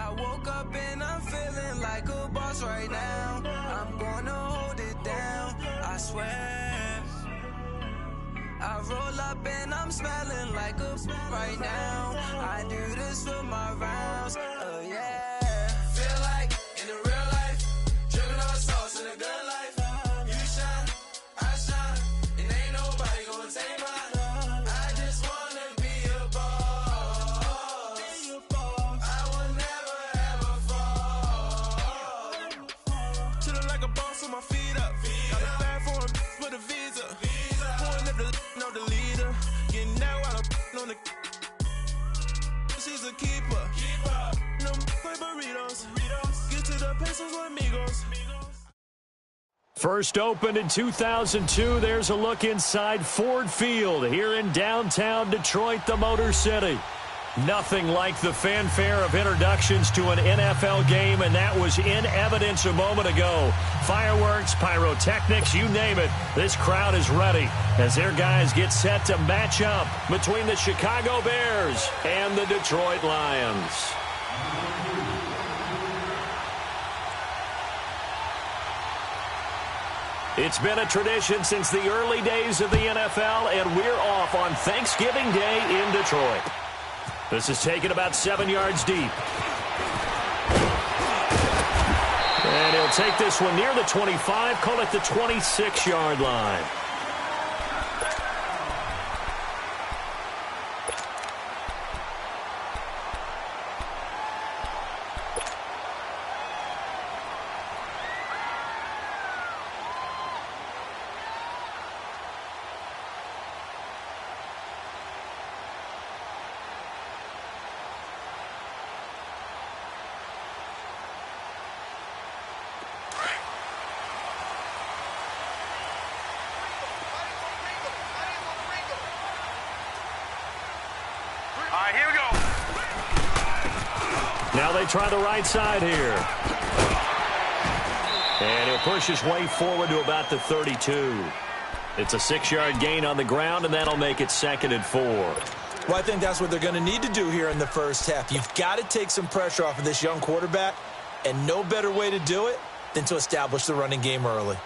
I woke up and I'm feeling like a boss right now. I'm gonna hold it down, I swear. I roll up and I'm smelling like a right now. I do this for my rounds, oh yeah. Feel like in the real life, dripping on sauce in a good life. You shine, I shine, and ain't nobody gonna take mine. I just wanna be a boss. I will never ever fall. Chillin' like a boss with my feet up. Got a bag for him with a visa. Pulling up the know the leader. Getting out while I'm on the. She's a keeper. No play burritos. Get to the pesos with amigos. First opened in 2002, there's a look inside Ford Field here in downtown Detroit, the Motor City. Nothing like the fanfare of introductions to an NFL game, and that was in evidence a moment ago. Fireworks, pyrotechnics, you name it. This crowd is ready as their guys get set to match up between the Chicago Bears and the Detroit Lions. It's been a tradition since the early days of the NFL, and we're off on Thanksgiving Day in Detroit. This is taken about 7 yards deep. And he'll take this one near the 25, call it the 26-yard line. Here we go. Now they try the right side here. And he'll push his way forward to about the 32. It's a 6-yard gain on the ground, and that'll make it 2nd and 4. Well, I think that's what they're going to need to do here in the first half. You've got to take some pressure off of this young quarterback, and no better way to do it than to establish the running game early.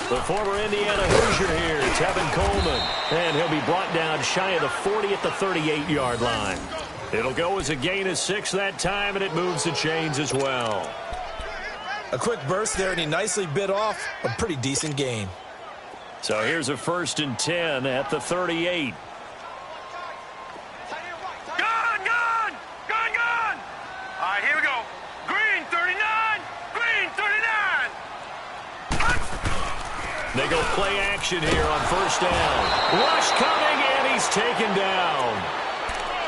The former Indiana Hoosier here, Tevin Coleman. And he'll be brought down shy of the 40 at the 38-yard line. It'll go as a gain of 6 that time, and it moves the chains as well. A quick burst there, and he nicely bit off a pretty decent gain. So here's a 1st and 10 at the 38. All right, here we go. Green 39, green 39. They go play action here on 1st down. Rush coming, and he's taken down.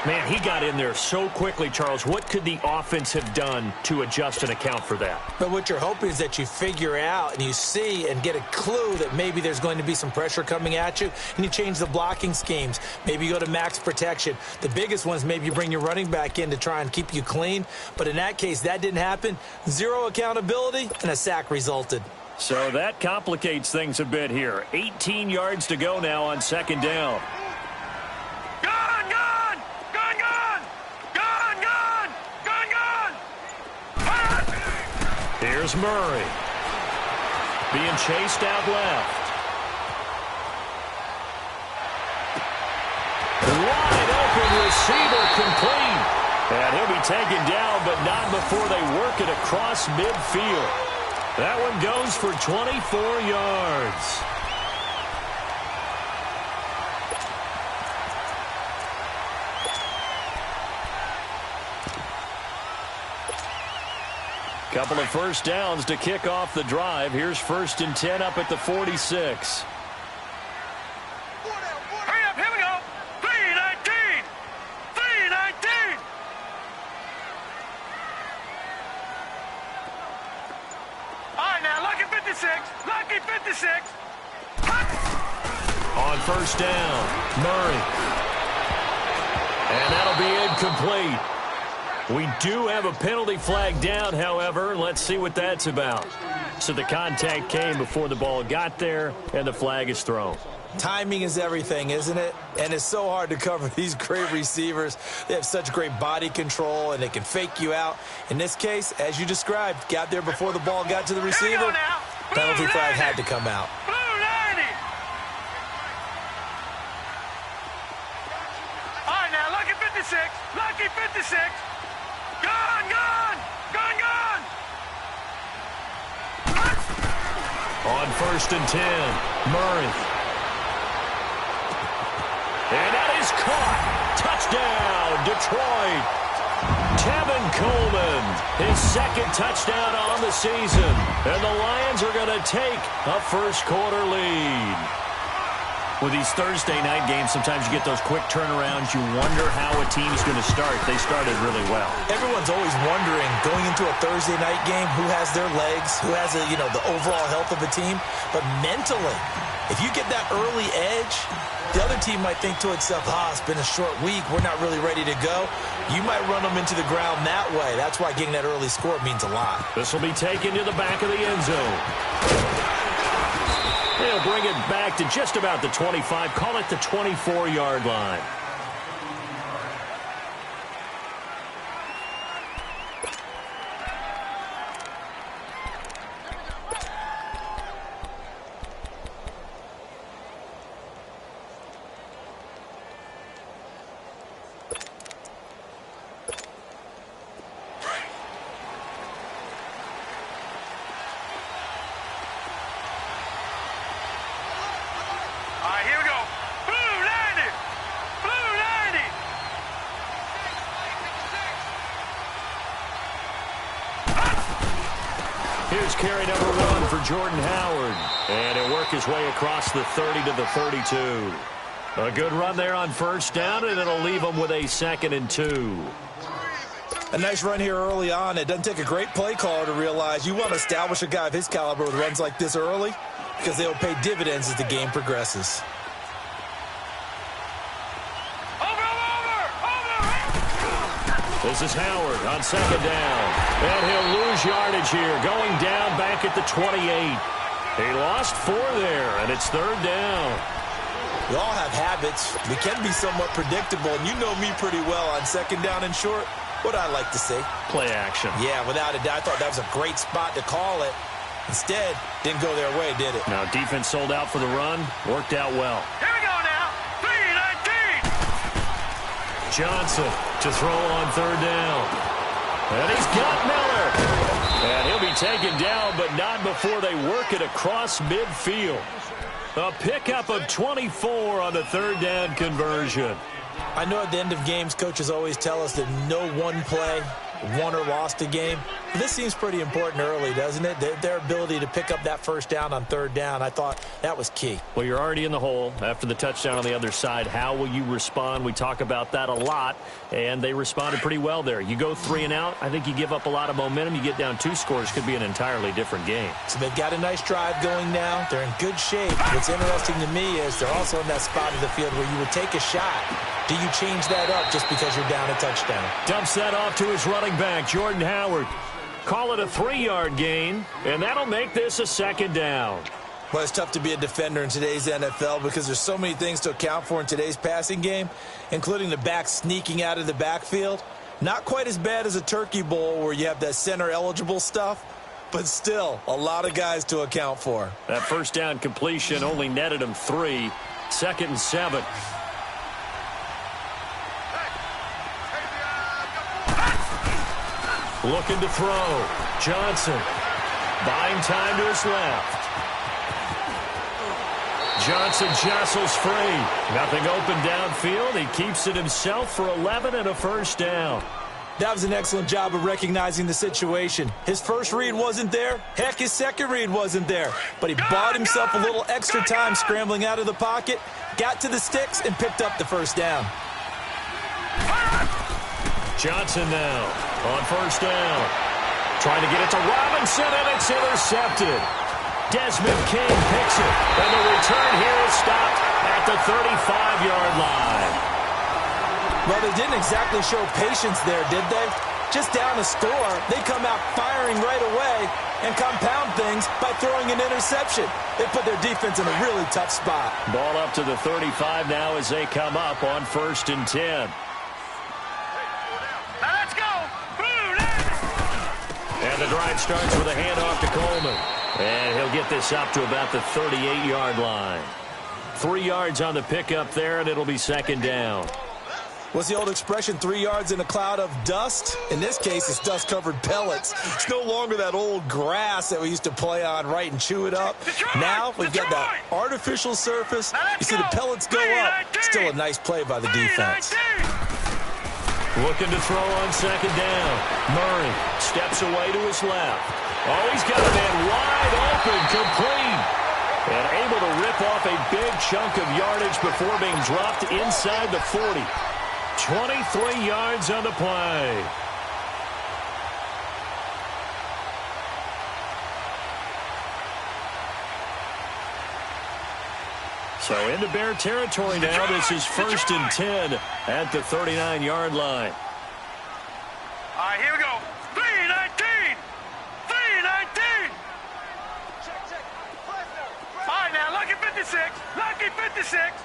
Man, he got in there so quickly, Charles. What could the offense have done to adjust and account for that? But what you're hoping is that you figure out and you see and get a clue that maybe there's going to be some pressure coming at you, and you change the blocking schemes. Maybe you go to max protection. The biggest ones, maybe you bring your running back in to try and keep you clean. But in that case, that didn't happen. 0 accountability, and a sack resulted. So that complicates things a bit here. 18 yards to go now on 2nd down. Here's Murray. Being chased out left. Wide open receiver complete. And he'll be taken down, but not before they work it across midfield. That one goes for 24 yards. Couple of 1st downs to kick off the drive. Here's 1st and 10 up at the 46. Hurry up, here we go. 319. 56. On first down, Murray. And that'll be incomplete. We do have a penalty flag down, however. Let's see what that's about. So the contact came before the ball got there, and the flag is thrown. Timing is everything, isn't it? And it's so hard to cover these great receivers. They have such great body control, and they can fake you out. In this case, as you described, got there before the ball got to the receiver. Penalty flag had to come out. Blue 90. All right, now, lucky 56. Lucky 56. Gone, gone. Gone, gone. On first and 10, Murray. And that is caught. Touchdown, Detroit. Tevin Coleman, his second touchdown on the season. And the Lions are going to take a first-quarter lead. With these Thursday night games, sometimes you get those quick turnarounds. You wonder how a team's going to start. They started really well. Everyone's always wondering, going into a Thursday night game, who has their legs, who has the overall health of a team. But mentally, if you get that early edge, the other team might think to itself, it's been a short week. We're not really ready to go. You might run them into the ground that way. That's why getting that early score means a lot. This will be taken to the back of the end zone. They'll bring it back to just about the 25. Call it the 24-yard line. Here's carry number 1 for Jordan Howard. And he'll work his way across the 30 to the 32. A good run there on first down, and it'll leave him with a 2nd and 2. A nice run here early on. It doesn't take a great play caller to realize you want to establish a guy of his caliber with runs like this early, because they will pay dividends as the game progresses. This is Howard on 2nd down. And he'll lose yardage here, going down back at the 28. He lost 4 there, and it's 3rd down. We all have habits. We can be somewhat predictable, and you know me pretty well on 2nd down and short. What I like to see. Play action. Yeah, without a doubt. I thought that was a great spot to call it. Instead, didn't go their way, did it? Now, defense sold out for the run. Worked out well. Here we go now. 3-19. Johnson to throw on 3rd down. And he's got Miller. And he'll be taken down, but not before they work it across midfield. A pickup of 24 on the 3rd down conversion. I know at the end of games, coaches always tell us that no one play won or lost a game. But this seems pretty important early, doesn't it? Their ability to pick up that first down on 3rd down, I thought that was key. Well, you're already in the hole after the touchdown on the other side. How will you respond? We talk about that a lot, and they responded pretty well there. You go 3 and out, I think you give up a lot of momentum. You get down 2 scores, could be an entirely different game. So they've got a nice drive going now. They're in good shape. What's interesting to me is they're also in that spot of the field where you would take a shot. Do you change that up just because you're down a touchdown? Dumps that off to his running back, Jordan Howard. Call it a 3-yard gain, and that'll make this a 2nd down. Well, it's tough to be a defender in today's NFL because there's so many things to account for in today's passing game, including the back sneaking out of the backfield. Not quite as bad as a turkey bowl where you have that center-eligible stuff, but still a lot of guys to account for. That first down completion only netted him 3. 2nd and 7. Looking to throw. Johnson. Buying time to his left. Johnson jostles free. Nothing open downfield. He keeps it himself for 11 and a first down. That was an excellent job of recognizing the situation. His first read wasn't there. Heck, his second read wasn't there. But he bought himself a little extra time scrambling out of the pocket, got to the sticks, and picked up the first down. Johnson now on first down. Trying to get it to Robinson, and it's intercepted. Desmond King picks it, and the return here is stopped at the 35-yard line. Well, they didn't exactly show patience there, did they? Just down a score, they come out firing right away and compound things by throwing an interception. They put their defense in a really tough spot. Ball up to the 35 now as they come up on 1st and 10. Now let's go. And the drive starts with a handoff to Coleman. And he'll get this up to about the 38-yard line. 3 yards on the pickup there, and it'll be 2nd down. What's the old expression, 3 yards in a cloud of dust? In this case, it's dust-covered pellets. It's no longer that old grass that we used to play on, right, and chew it up. Now we've got that artificial surface. You see the pellets go up. Still a nice play by the defense. Looking to throw on 2nd down. Murray steps away to his left. Oh, he's got a man wide open, complete. And able to rip off a big chunk of yardage before being dropped inside the 40. 23 yards on the play. So into Bear territory now. This is 1st and 10 at the 39-yard line. All right, here we go. 3-19. 3-19. All right, now, lucky 56. Lucky 56.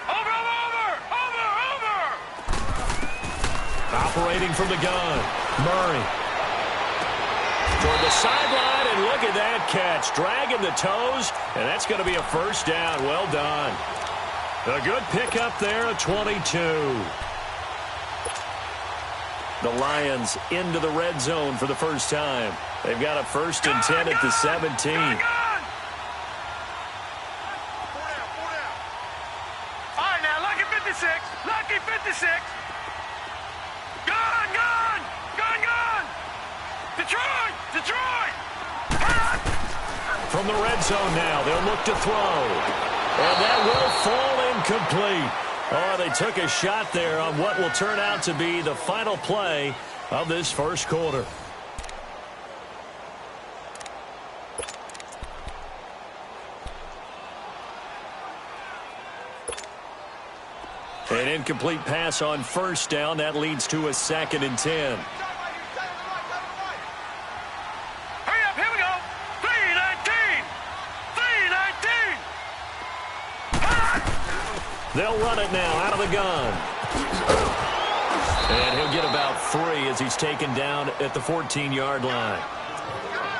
Over. Operating from the gun. Murray. Toward the sideline, and look at that catch. Dragging the toes, and that's going to be a 1st down. Well done. A good pickup there, a 22. The Lions into the red zone for the first time. They've got a 1st and 10 at the 17. All right, now, lucky 56. Lucky 56. Gone. Detroit. From the red zone now, they'll look to throw. And that will fall incomplete. Oh, they took a shot there on what will turn out to be the final play of this 1st quarter. An incomplete pass on 1st down. That leads to a 2nd and 10. Hurry up, here we go. 3-19. 3-19. They'll run it now out of the gun. And he'll get about 3 as he's taken down at the 14-yard line.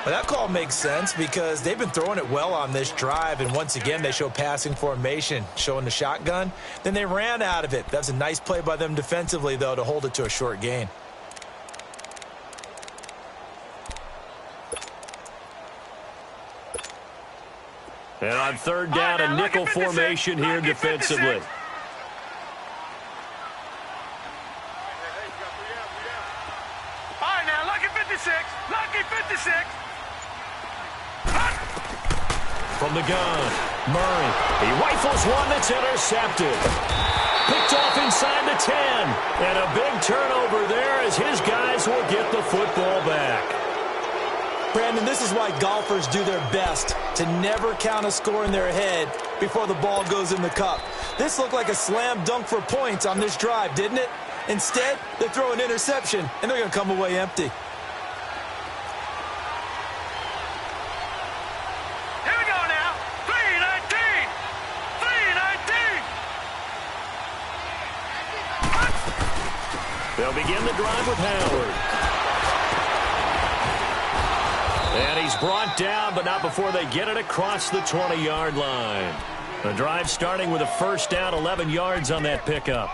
Well, that call makes sense because they've been throwing it well on this drive, and once again they show passing formation, showing the shotgun. Then they ran out of it. That's a nice play by them defensively, though, to hold it to a short gain. And on 3rd down, a nickel formation here defensively. All right, now, lucky 56. Lucky 56. From the gun, Murray. He rifles one that's intercepted. Picked off inside the 10. And a big turnover there as his guys will get the football back. Brandon, this is why golfers do their best to never count a score in their head before the ball goes in the cup. This looked like a slam dunk for points on this drive, didn't it? Instead, they throw an interception, and they're going to come away empty. Here we go now. 3-19. 3-19. They'll begin the drive with Howard. And he's brought down, but not before they get it across the 20-yard line. The drive starting with a 1st down, 11 yards on that pickup.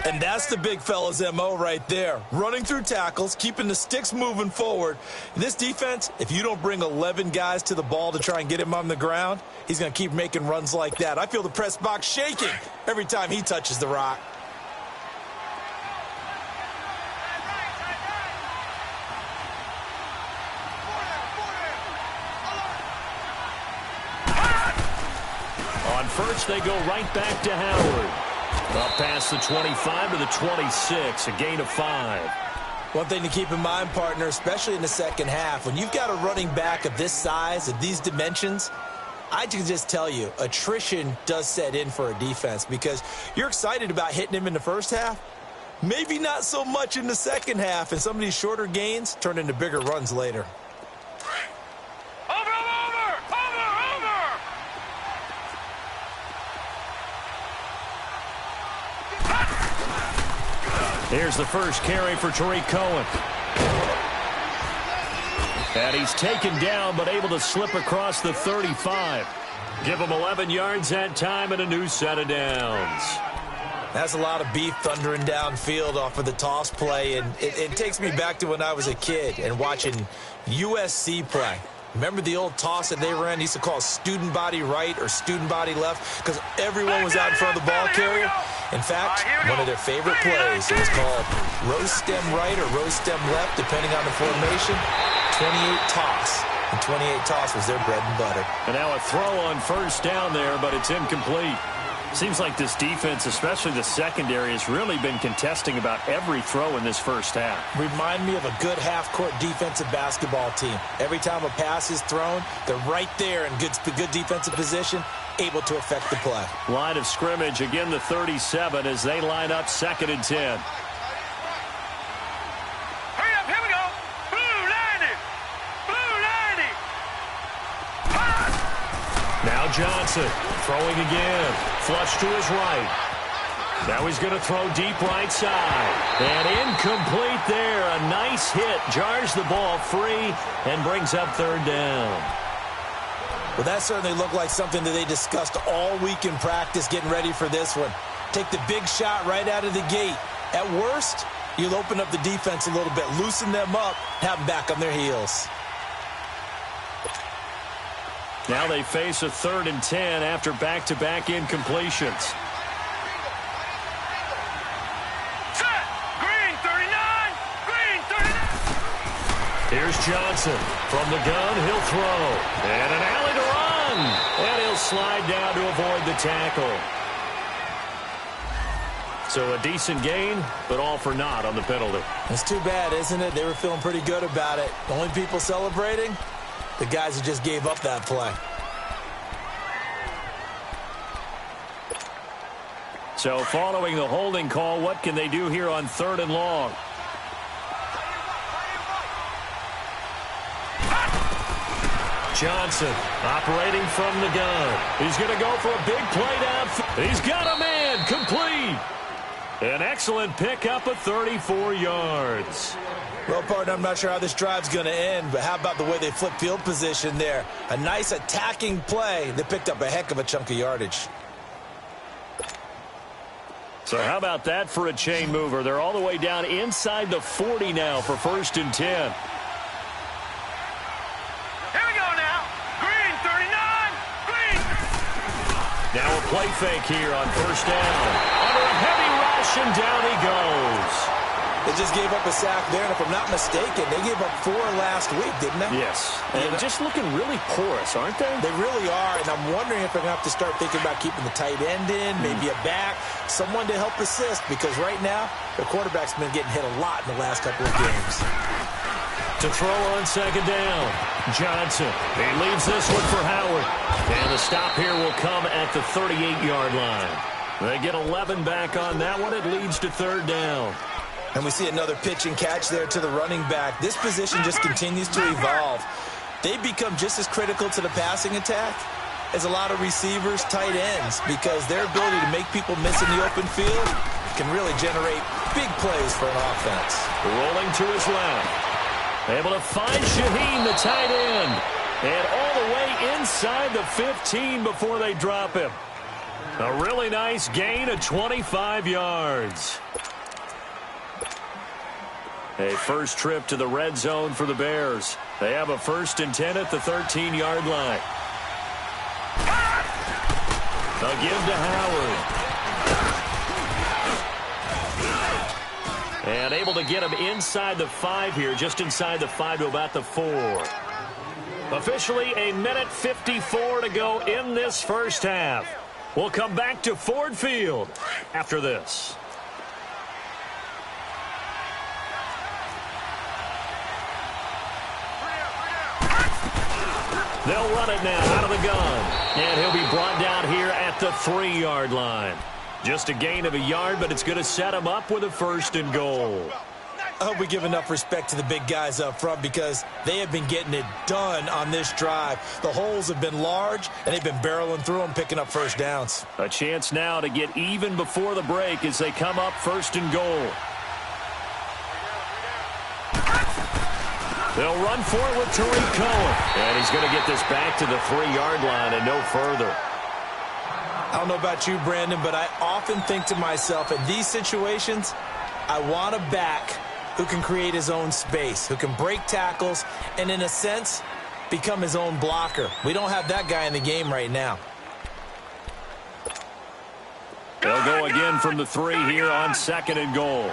And that's the big fella's MO right there. Running through tackles, keeping the sticks moving forward. In this defense, if you don't bring 11 guys to the ball to try and get him on the ground, he's going to keep making runs like that. I feel the press box shaking every time he touches the rock. On 1st, they go right back to Howard. Up past the 25 to the 26, a gain of 5. One thing to keep in mind, partner, especially in the second half, when you've got a running back of this size, of these dimensions, I can just tell you, attrition does set in for a defense because you're excited about hitting him in the first half. Maybe not so much in the second half, and some of these shorter gains turn into bigger runs later. Here's the first carry for Tariq Cohen. And he's taken down, but able to slip across the 35. Give him 11 yards that time and a new set of downs. That's a lot of beef thundering downfield off of the toss play, and it takes me back to when I was a kid and watching USC play. Remember the old toss that they ran? They used to call student body right or student body left because everyone was out in front of the ball carrier. In fact, one of their favorite plays, it was called rose stem right or rose stem left, depending on the formation, 28 toss. And 28 toss was their bread and butter. And now a throw on first down there, but it's incomplete. Seems like this defense, especially the secondary, has really been contesting about every throw in this first half. Remind me of a good half-court defensive basketball team. Every time a pass is thrown, they're right there in good defensive position, able to affect the play. Line of scrimmage, again the 37 as they line up 2nd and 10. Hurry up, here we go. Blue 90. Blue 90. Now Johnson throwing again. Flush to his right. Now he's going to throw deep right side. And incomplete there. A nice hit. Jars the ball free and brings up 3rd down. Well, that certainly looked like something that they discussed all week in practice getting ready for this one. Take the big shot right out of the gate. At worst, you'll open up the defense a little bit, loosen them up, have them back on their heels. Now they face a 3rd and 10 after back-to-back incompletions. Set. Green 39. Green 39. Here's Johnson. From the gun, he'll throw. And an alley to run. And he'll slide down to avoid the tackle. So a decent gain, but all for naught on the penalty. It's too bad, isn't it? They were feeling pretty good about it. The only people celebrating? The guys who just gave up that play. So following the holding call, what can they do here on 3rd and long? Johnson operating from the gun. He's going to go for a big play down. He's got a man. Complete. An excellent pickup of 34 yards. Well, partner, I'm not sure how this drive's going to end, but how about the way they flip field position there? A nice attacking play. They picked up a heck of a chunk of yardage. So how about that for a chain mover? They're all the way down inside the 40 now for 1st and 10. Here we go now. Green 39. Green. Now a play fake here on 1st down. Under a heavy rush, and down he goes. They just gave up a sack there, and if I'm not mistaken, they gave up 4 last week, didn't they? Yes, and just looking really porous, aren't they? They really are, and I'm wondering if they're going to have to start thinking about keeping the tight end in, maybe a back, someone to help assist, because right now, their quarterback's been getting hit a lot in the last couple of games. To throw on 2nd down, Johnson. He leaves this one for Howard. And the stop here will come at the 38-yard line. They get 11 back on that one. It leads to 3rd down. And we see another pitch and catch there to the running back. This position just continues to evolve. They become just as critical to the passing attack as a lot of receivers, tight ends, because their ability to make people miss in the open field can really generate big plays for an offense. Rolling to his left. Able to find Shaheen, the tight end. And all the way inside the 15 before they drop him. A really nice gain of 25 yards. A first trip to the red zone for the Bears. They have a 1st and 10 at the 13-yard line. They'll give to Howard. And able to get him inside the 5 here, just inside the 5 to about the 4. Officially a minute 54 to go in this first half. We'll come back to Ford Field after this. They'll run it now out of the gun. And he'll be brought down here at the 3-yard line. Just a gain of a yard, but it's going to set him up with a 1st and goal. I hope we give enough respect to the big guys up front because they have been getting it done on this drive. The holes have been large, and they've been barreling through them, picking up first downs. A chance now to get even before the break as they come up 1st and goal. They'll run for it with Tariq Cohen. And he's going to get this back to the 3-yard line and no further. I don't know about you, Brandon, but I often think to myself, in these situations, I want a back who can create his own space, who can break tackles, and in a sense, become his own blocker. We don't have that guy in the game right now. They'll go again from the 3 here on 2nd and goal.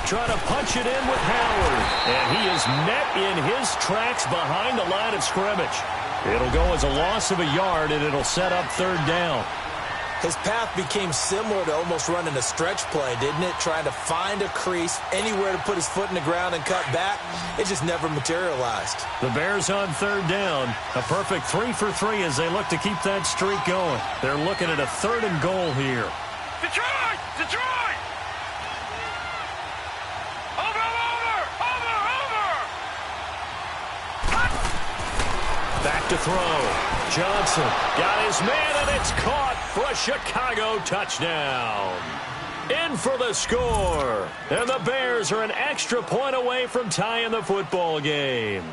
Trying to punch it in with Howard. And he is met in his tracks behind the line of scrimmage. It'll go as a loss of a yard, and it'll set up 3rd down. His path became similar to almost running a stretch play, didn't it? Trying to find a crease, anywhere to put his foot in the ground and cut back. It just never materialized. The Bears on 3rd down. A perfect 3 for 3 as they look to keep that streak going. They're looking at a 3rd and goal here. Detroit! Detroit! Back to throw. Johnson got his man, and it's caught for a Chicago touchdown. In for the score. And the Bears are an extra point away from tying the football game.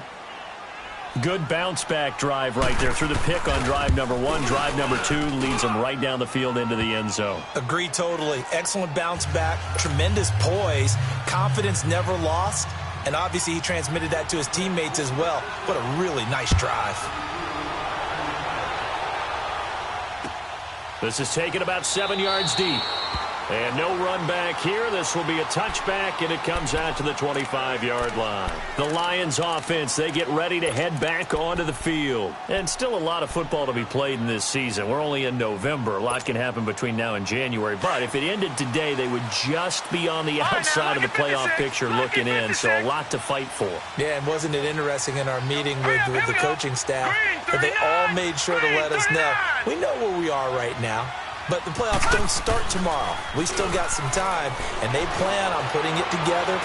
Good bounce-back drive right there through the pick on drive number 1. Drive number 2 leads them right down the field into the end zone. Agree totally. Excellent bounce back. Tremendous poise. Confidence never lost. And obviously he transmitted that to his teammates as well. What a really nice drive. This is taken about 7 yards deep. And no run back here. This will be a touchback, and it comes out to the 25-yard line. The Lions offense, they get ready to head back onto the field. And still a lot of football to be played in this season. We're only in November. A lot can happen between now and January. But if it ended today, they would just be on the outside of the playoff picture looking in. So a lot to fight for. Yeah, and wasn't it interesting in our meeting with the coaching staff that they all made sure to let us know, we know where we are right now. But the playoffs don't start tomorrow. We still got some time, and they plan on putting it together,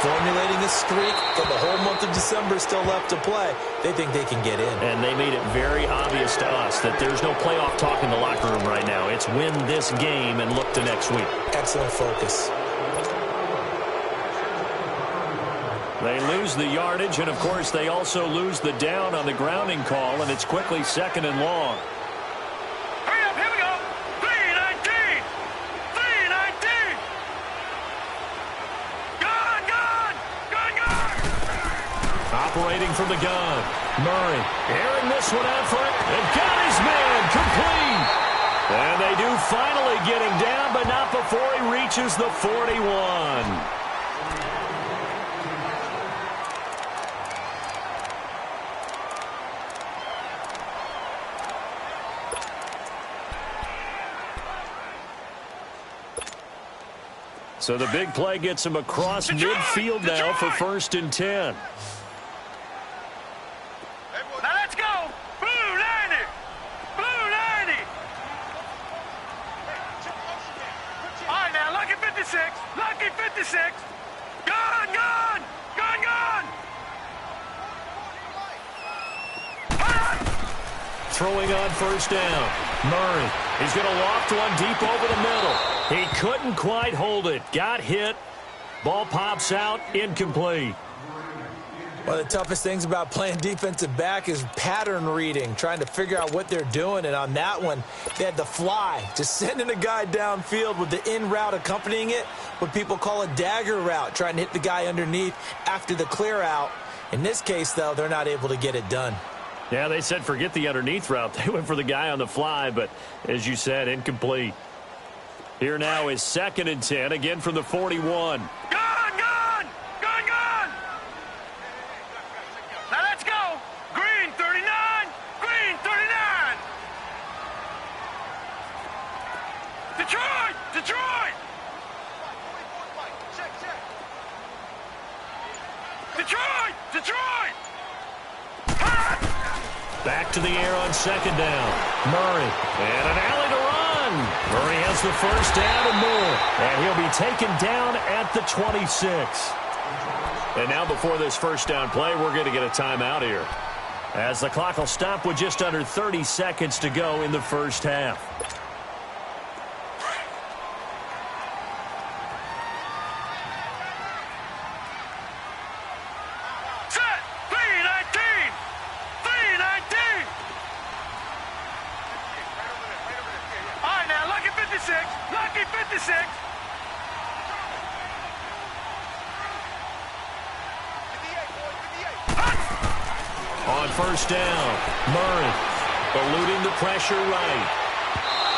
formulating a streak, but the whole month of December is still left to play. They think they can get in. And they made it very obvious to us that there's no playoff talk in the locker room right now. It's win this game and look to next week. Excellent focus. They lose the yardage, and, of course, they also lose the down on the grounding call, and it's quickly 2nd and long. Operating from the gun. Murray airing this one out for it. And got his man complete. And they do finally get him down, but not before he reaches the 41. So the big play gets him across midfield now for 1st and 10. Now let's go! Blue 90! Blue 90! All right, now, lucky 56! Lucky 56! Gun, gun! Gun, gun! Throwing on 1st down. Murray, he's going to loft one deep over the middle. He couldn't quite hold it. Got hit. Ball pops out. Incomplete. One of the toughest things about playing defensive back is pattern reading, trying to figure out what they're doing. And on that one, they had the fly, just sending a guy downfield with the in route accompanying it, what people call a dagger route, trying to hit the guy underneath after the clear out. In this case, though, they're not able to get it done. Yeah, they said forget the underneath route. They went for the guy on the fly, but as you said, incomplete. Here now is 2nd and 10, again from the 41. Gun, gun! Gun, gun! Now let's go! Green 39! Green 39! Detroit! Detroit! Detroit! Detroit! Back to the air on second down. Murray. And an alley to run. Murray has the first down and more. And he'll be taken down at the 26. And now before this first down play, we're going to get a timeout here, as the clock will stop with just under 30 seconds to go in the first half. Set! 319! 319! All right, now, lucky 56. Lucky 56. On first down, Murray eluding the pressure right.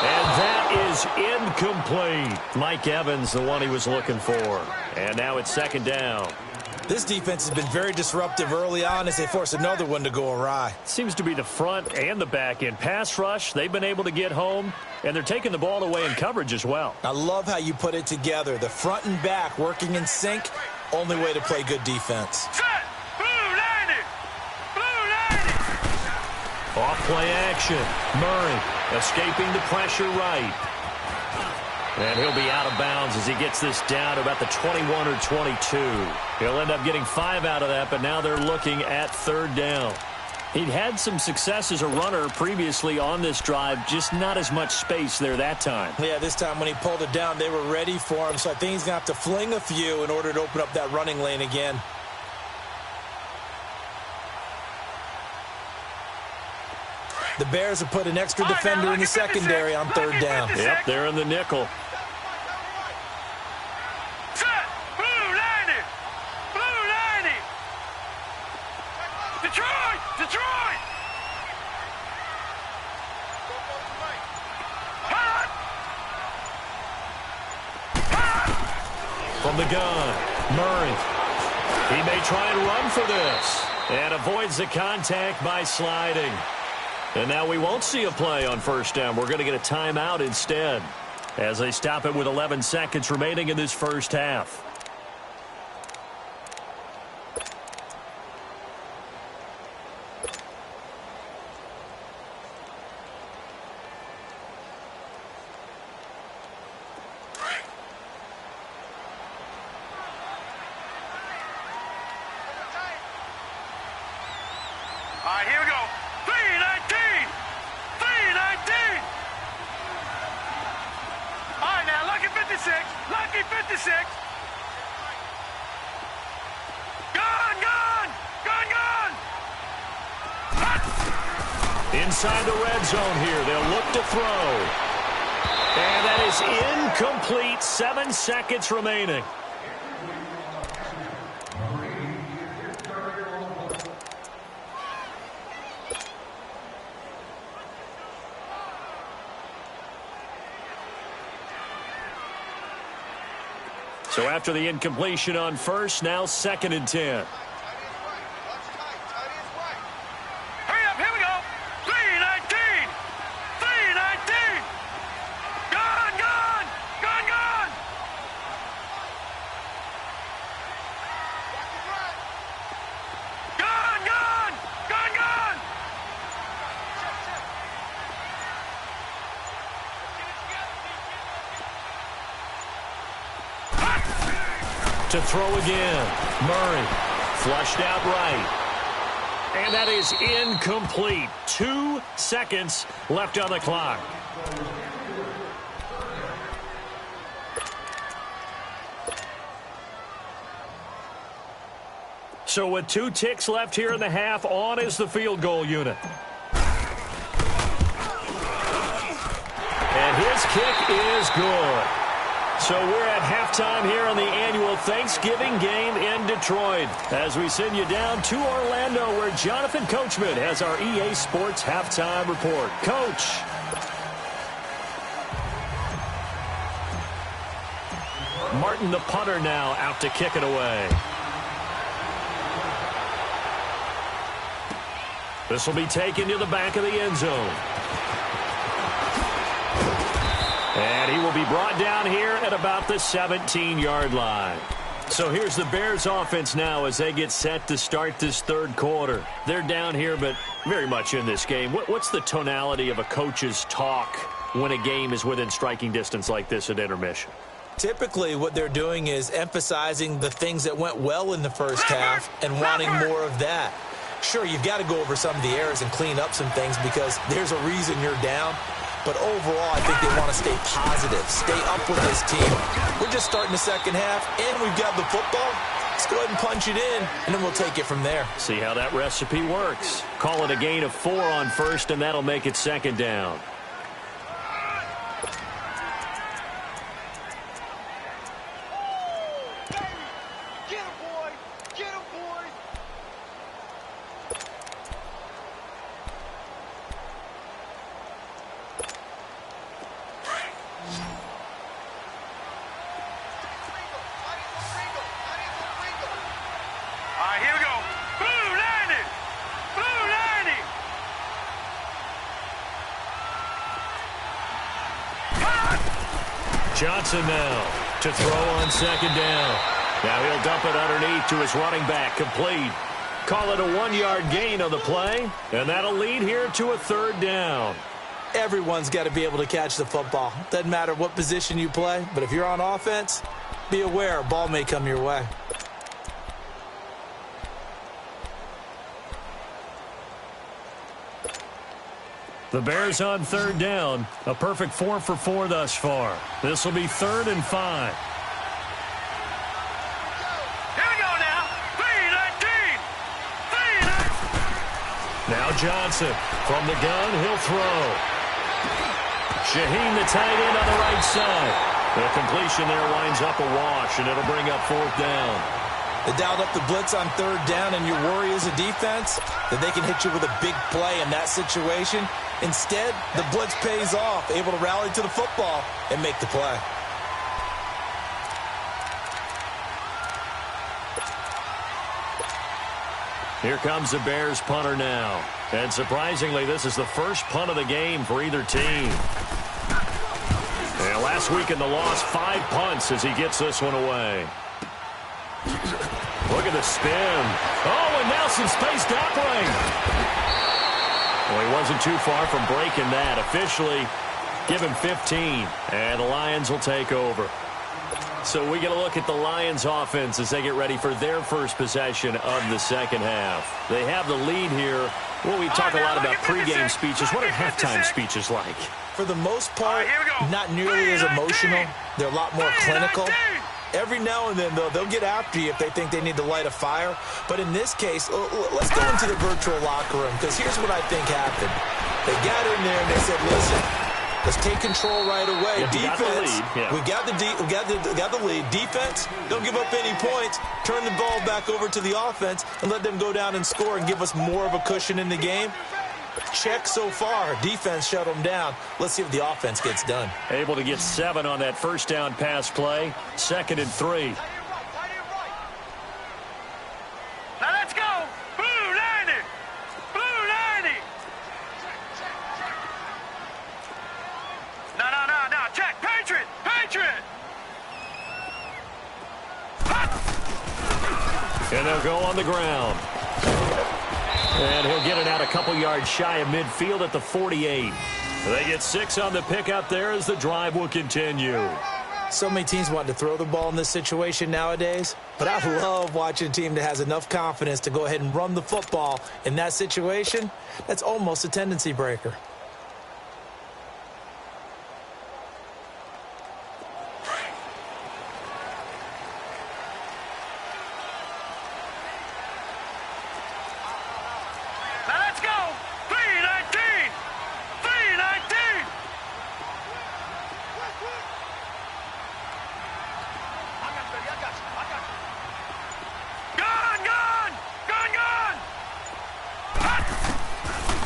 And that is incomplete. Mike Evans, the one he was looking for. And now it's second down. This defense has been very disruptive early on as they force another one to go awry. Seems to be the front and the back end. Pass rush, they've been able to get home, and they're taking the ball away in coverage as well. I love how you put it together. The front and back working in sync, only way to play good defense. Set! Blue 90! Blue 90! Off play action. Murray escaping the pressure right. And he'll be out of bounds as he gets this down to about the 21 or 22. He'll end up getting 5 out of that, but now they're looking at third down. He'd had some success as a runner previously on this drive, just not as much space there that time. Yeah, this time when he pulled it down, they were ready for him, so I think he's going to have to fling a few in order to open up that running lane again. The Bears have put an extra defender in the secondary on third down. Yep, they're in the nickel. Set! Blue 90! Blue 90! Detroit! Detroit! Hot! Hot! From the gun, Murray. He may try and run for this. And avoids the contact by sliding. And now we won't see a play on first down. We're going to get a timeout instead, as they stop it with 11 seconds remaining in this first half. All right, here we go. 319! 319! All right, now, lucky 56. Lucky 56. Gun, gun! Gun, gun! Hot! Inside the red zone here, they'll look to throw. And that is incomplete. 7 seconds remaining. So after the incompletion on first, now 2nd and 10. Hurry up, here we go. 319! 319! Gun, gun! Gun, gun! Gun, gun! Gun, gun! To throw again. Murray flushed out right. And that is incomplete. 2 seconds left on the clock. So with 2 ticks left here in the half, on is the field goal unit. And his kick is good. So we're at halftime here on the annual Thanksgiving game in Detroit, as we send you down to Orlando, where Jonathan Coachman has our EA Sports halftime report. Coach. Martin, the punter, now out to kick it away. This will be taken to the back of the end zone. And he will be brought down here at about the 17-yard line. So here's the Bears offense now as they get set to start this third quarter. They're down here, but very much in this game. What's the tonality of a coach's talk when a game is within striking distance like this at intermission? Typically, what they're doing is emphasizing the things that went well in the first half and wanting more of that. Sure, you've got to go over some of the errors and clean up some things because there's a reason you're down. But overall, I think they want to stay positive, stay up with this team. We're just starting the second half, and we've got the football. Let's go ahead and punch it in, and then we'll take it from there. See how that recipe works. Call it a gain of 4 on first, and that'll make it second down. Johnson now to throw on second down. Now he'll dump it underneath to his running back, complete. Call it a 1-yard gain on the play, and that'll lead here to a third down. Everyone's got to be able to catch the football. Doesn't matter what position you play, but if you're on offense, be aware a ball may come your way. The Bears on third down. A perfect 4 for 4 thus far. This will be 3rd and 5. Here we go now. 3-19. Now Johnson from the gun. He'll throw. Shaheen, the tight end, on the right side. The completion there winds up a wash, and it'll bring up 4th down. They dialed up the blitz on third down, and your worry as a defense that they can hit you with a big play in that situation. Instead, the blitz pays off, able to rally to the football and make the play. Here comes the Bears punter now. And surprisingly, this is the first punt of the game for either team. And last week in the loss, 5 punts as he gets this one away. Look at the spin. Oh, and now some space to operate. Well, he wasn't too far from breaking that. Officially, give him 15, and the Lions will take over. So we get a look at the Lions offense as they get ready for their first possession of the second half. They have the lead here. Well, we talk a lot about pregame speeches. What are halftime speeches like? For the most part, not nearly as emotional. They're a lot more clinical. Every now and then, though, they'll get after you if they think they need to light a fire. But in this case, let's go into the virtual locker room, because here's what I think happened. They got in there and they said, listen, let's take control right away. Defense, we got the lead. Defense, don't give up any points. Turn the ball back over to the offense and let them go down and score and give us more of a cushion in the game. Check so far. Defense shut them down. Let's see if the offense gets done. Able to get 7 on that first down pass play. 2nd and 3. Now let's go. Blue 90. Blue 90. No. Check. Patriot. Patriot. And they'll go on the ground. And he'll get it out a couple yards shy of midfield at the 48. They get 6 on the pickup there as the drive will continue. So many teams want to throw the ball in this situation nowadays, but I love watching a team that has enough confidence to go ahead and run the football in that situation. That's almost a tendency breaker.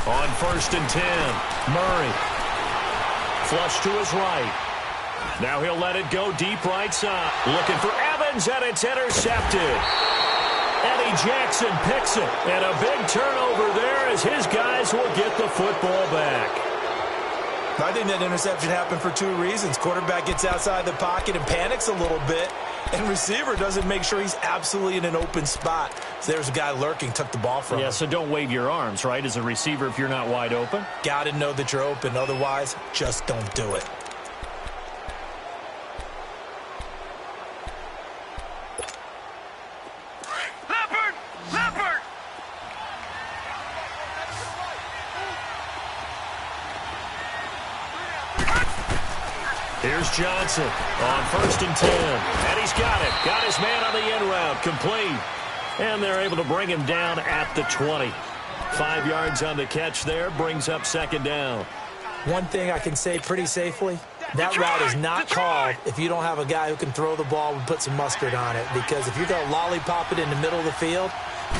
On 1st and 10, Murray. Flush to his right. Now he'll let it go deep right side. Looking for Evans, and it's intercepted. Eddie Jackson picks it. And a big turnover there as his guys will get the football back. I think that interception happened for 2 reasons. Quarterback gets outside the pocket and panics a little bit. And receiver doesn't make sure he's absolutely in an open spot. So there's a guy lurking, took the ball from him. Yeah, so don't wave your arms, right, as a receiver if you're not wide open. Got to know that you're open. Otherwise, just don't do it. Here's Johnson on 1st and 10. And he's got it. Got his man on the end route. Complete. And they're able to bring him down at the 20. 5 yards on the catch there. Brings up 2nd down. One thing I can say pretty safely, that route is not called if you don't have a guy who can throw the ball and put some mustard on it. Because if you're going to lollipop it in the middle of the field,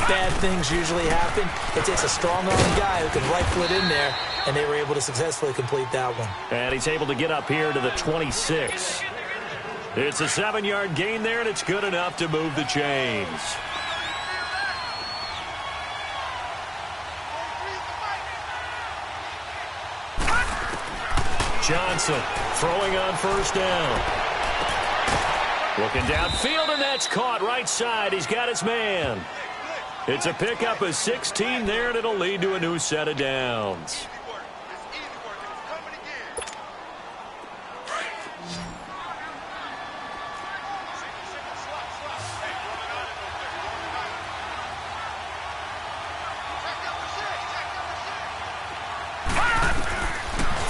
bad things usually happen. It takes a strong-armed guy who can rifle it in there, and they were able to successfully complete that one. And he's able to get up here to the 26. It's a 7-yard gain there, and it's good enough to move the chains. Johnson throwing on 1st down. Looking downfield, and that's caught right side. He's got his man. It's a pickup of 16 there, and it'll lead to a new set of downs.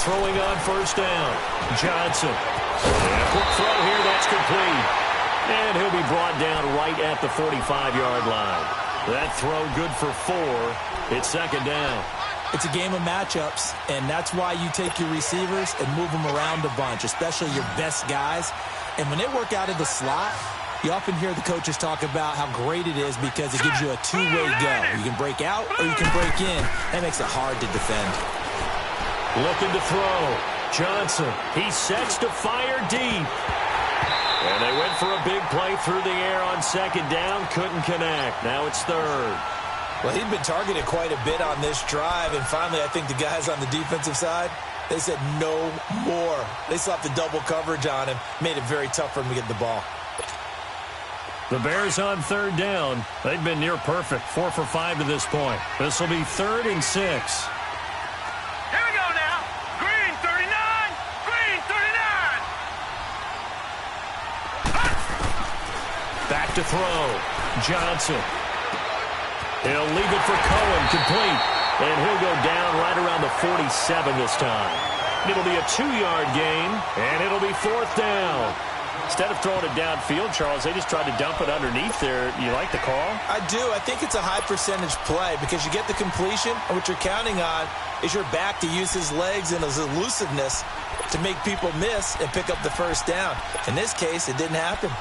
Throwing on 1st down. Johnson. And a quick throw here, that's complete. And he'll be brought down right at the 45-yard line. That throw good for 4. It's 2nd down. It's a game of matchups, and that's why you take your receivers and move them around a bunch, especially your best guys. And when they work out of the slot, you often hear the coaches talk about how great it is because it gives you a two-way go. You can break out or you can break in. That makes it hard to defend. Looking to throw. Johnson. He sets to fire deep. And they went for a big play through the air on 2nd down. Couldn't connect. Now it's 3rd. Well, he'd been targeted quite a bit on this drive, and finally I think the guys on the defensive side, they said no more. They slapped the double coverage on him, made it very tough for him to get the ball. The Bears on 3rd down. They've been near perfect. 4 for 5 to this point. This will be 3rd and 6. Here we go now. Green 39. Green 39. Back to throw. Johnson. He'll leave it for Cohen, complete. And he'll go down right around the 47 this time. It'll be a 2-yard gain, and it'll be 4th down. Instead of throwing it downfield, Charles, they just tried to dump it underneath there. You like the call? I do. I think it's a high-percentage play because you get the completion, and what you're counting on is your back to use his legs and his elusiveness to make people miss and pick up the 1st down. In this case, it didn't happen.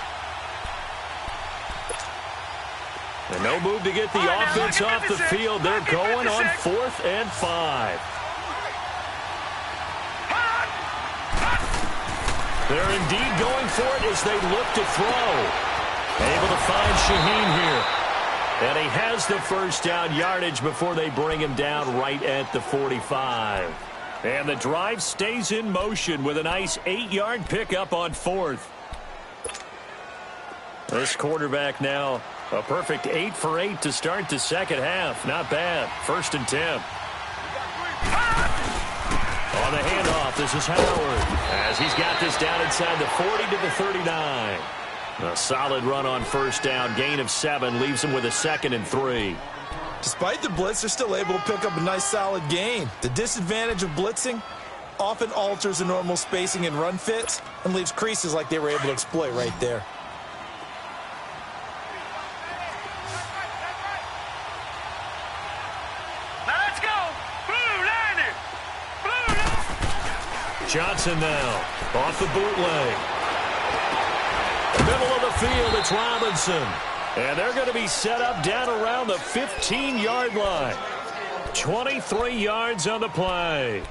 And no move to get the offense off the field. They're going on 4th and 5. They're indeed going for it as they look to throw. Able to find Shaheen here. And he has the 1st down yardage before they bring him down right at the 45. And the drive stays in motion with a nice 8-yard pickup on 4th. This quarterback now a perfect 8 for 8 to start the 2nd half. Not bad. 1st and 10. On the handoff, this is Howard. As he's got this down inside the 40 to the 39. A solid run on 1st down. Gain of 7 leaves him with a 2nd and 3. Despite the blitz, they're still able to pick up a nice solid gain. The disadvantage of blitzing often alters the normal spacing and run fits and leaves creases like they were able to exploit right there. Johnson now off the bootleg. Middle of the field, it's Robinson. And they're going to be set up down around the 15-yard line. 23 yards on the play.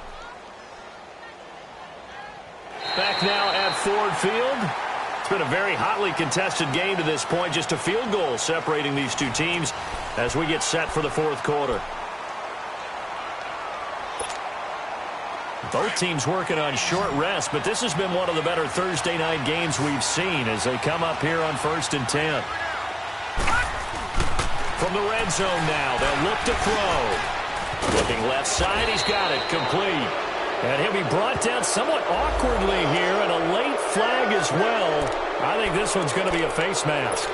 Back now at Ford Field. It's been a very hotly contested game to this point. Just a field goal separating these two teams as we get set for the 4th quarter. Both teams working on short rest, but this has been one of the better Thursday night games we've seen as they come up here on 1st and 10. From the red zone now, they'll look to throw. Looking left side, he's got it, complete. And he'll be brought down somewhat awkwardly here, and a late flag as well. I think this one's going to be a face mask.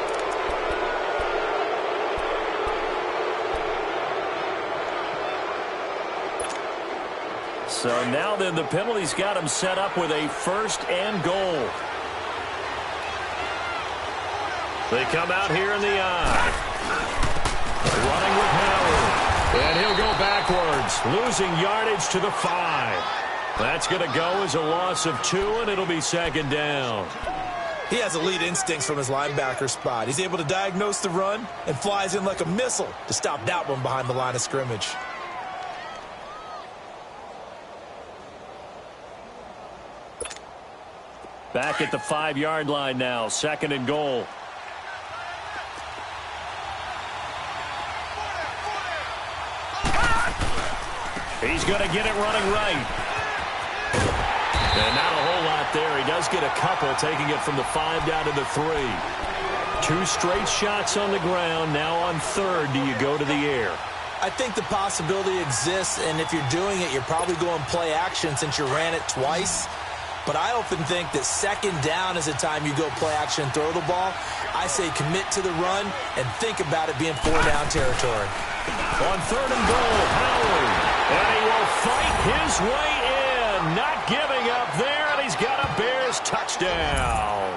So now then the penalty's got him set up with a 1st and goal. They come out here in the eye. Running with Howard. And he'll go backwards, losing yardage to the 5. That's going to go as a loss of 2, and it'll be 2nd down. He has elite instincts from his linebacker spot. He's able to diagnose the run and flies in like a missile to stop that one behind the line of scrimmage. Back at the 5-yard line now, 2nd and goal. He's going to get it running right. And not a whole lot there. He does get a couple, taking it from the 5 down to the 3. 2 straight shots on the ground. Now on 3rd, do you go to the air? I think the possibility exists, and if you're doing it, you're probably going play action since you ran it twice. But I often think that 2nd down is the time you go play action and throw the ball. I say commit to the run and think about it being 4-down territory. On 3rd and goal, Howard. And he will fight his way in. Not giving up there, and he's got a Bears touchdown.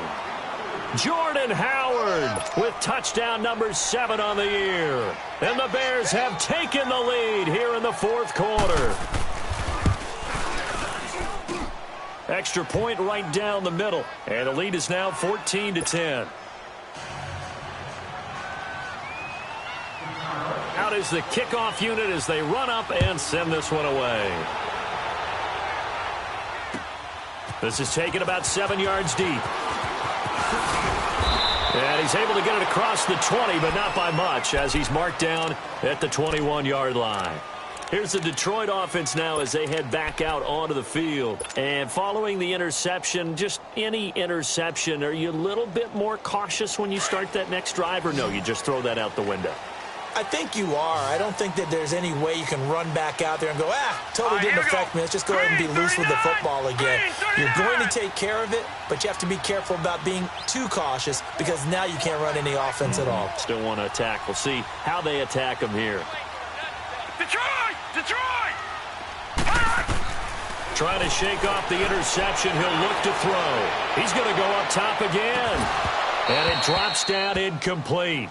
Jordan Howard with touchdown number 7 on the year. And the Bears have taken the lead here in the 4th quarter. Extra point right down the middle. And the lead is now 14-10. Out is the kickoff unit as they run up and send this one away. This is taken about 7 yards deep. And he's able to get it across the 20, but not by much, as he's marked down at the 21-yard line. Here's the Detroit offense now as they head back out onto the field. And following the interception, just any interception, are you a little bit more cautious when you start that next drive, or no, you just throw that out the window? I think you are. I don't think that there's any way you can run back out there and go, totally didn't affect me. Let's just go ahead and be loose with the football again. You're going to take care of it, but you have to be careful about being too cautious because now you can't run any offense at all. Still want to attack. We'll see how they attack him here. Detroit! Detroit! Trying to shake off the interception. He'll look to throw. He's going to go up top again. And it drops down incomplete.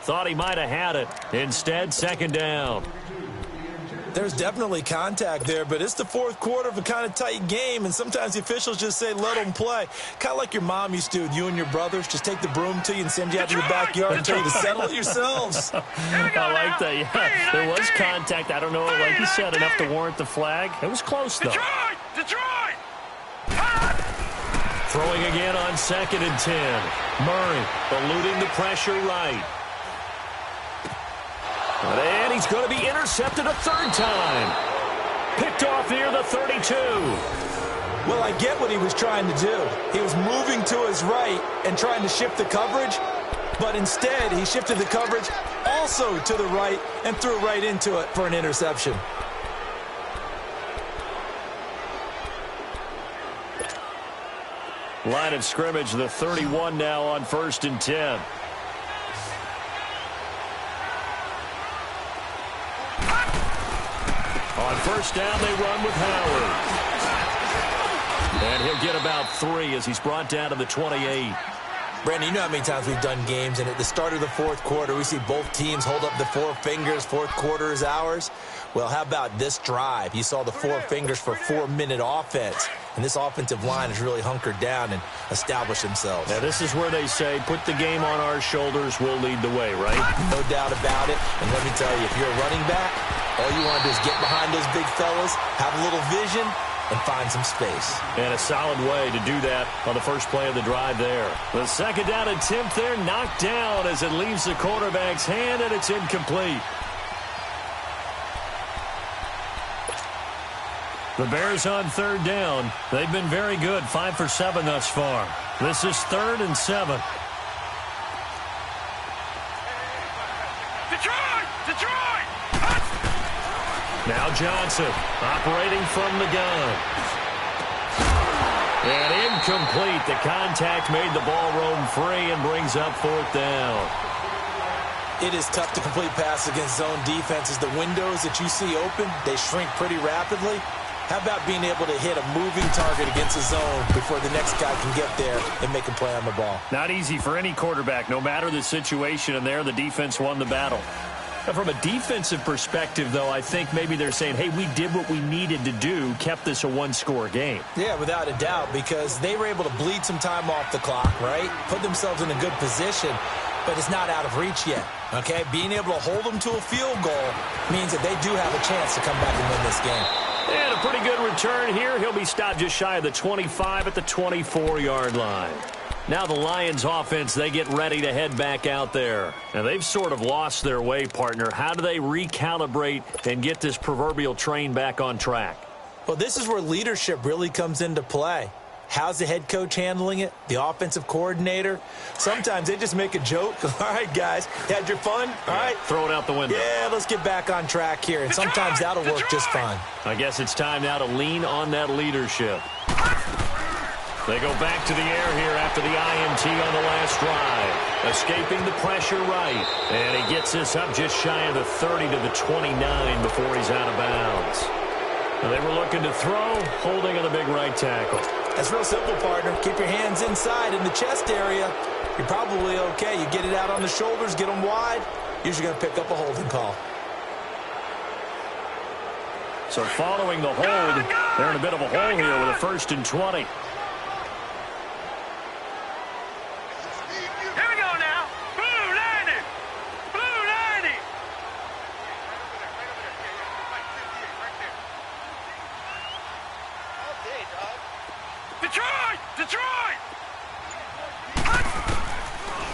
Thought he might have had it. Instead, 2nd down. There's definitely contact there, but it's the 4th quarter of a kind of tight game, and sometimes the officials just say, let them play. Kind of like your mom used to with you and your brothers. Just take the broom to you and send you out to the backyard and tell you to settle it yourselves. I like that, yeah. There was contact. I don't know, like you said, enough to warrant the flag. It was close, though. Detroit! Detroit! Throwing again on 2nd and 10. Murray eluding the pressure right. And he's going to be intercepted a 3rd time. Picked off near the 32. Well, I get what he was trying to do. He was moving to his right and trying to shift the coverage, but instead he shifted the coverage also to the right and threw right into it for an interception. Line of scrimmage, the 31 now on 1st and 10. On 1st down, they run with Howard. And he'll get about 3 as he's brought down to the 28. Brandon, you know how many times we've done games, and at the start of the 4th quarter, we see both teams hold up the 4 fingers, 4th quarter is ours. Well, how about this drive? You saw the 4 fingers for 4-minute offense, and this offensive line has really hunkered down and established themselves. Now, this is where they say, put the game on our shoulders, we'll lead the way, right? No doubt about it, and let me tell you, if you're a running back, all you want to do is get behind those big fellas, have a little vision, and find some space. And a solid way to do that on the first play of the drive there. The 2nd down attempt there knocked down as it leaves the quarterback's hand, and it's incomplete. The Bears on third down. They've been very good, 5 for 7 thus far. This is 3rd and 7. Detroit! Now Johnson operating from the gun. And incomplete. The contact made the ball roam free and brings up 4th down. It is tough to complete passes against zone defenses. The windows that you see open, they shrink pretty rapidly. How about being able to hit a moving target against a zone before the next guy can get there and make a play on the ball? Not easy for any quarterback, no matter the situation, and there the defense won the battle. Now, from a defensive perspective, though, I think maybe they're saying, hey, we did what we needed to do, kept this a one-score game. Yeah, without a doubt, because they were able to bleed some time off the clock, right? Put themselves in a good position, but it's not out of reach yet, okay? Being able to hold them to a field goal means that they do have a chance to come back and win this game. And a pretty good return here. He'll be stopped just shy of the 25 at the 24-yard line. Now the Lions offense, they get ready to head back out there. And they've sort of lost their way, partner. How do they recalibrate and get this proverbial train back on track? Well, this is where leadership really comes into play. How's the head coach handling it? The offensive coordinator? Sometimes they just make a joke. All right, guys, had your fun? All right. Throw it out the window. Yeah, let's get back on track here. And sometimes that'll work just fine. I guess it's time now to lean on that leadership. They go back to the air here after the INT on the last drive. Escaping the pressure right. And he gets this up just shy of the 30 to the 29 before he's out of bounds. And they were looking to throw, holding on the big right tackle. That's real simple, partner. Keep your hands inside in the chest area. You're probably okay. You get it out on the shoulders, get them wide. Usually going to pick up a holding call. So following the hold, they're in a bit of a hole here with a 1st and 20. Detroit!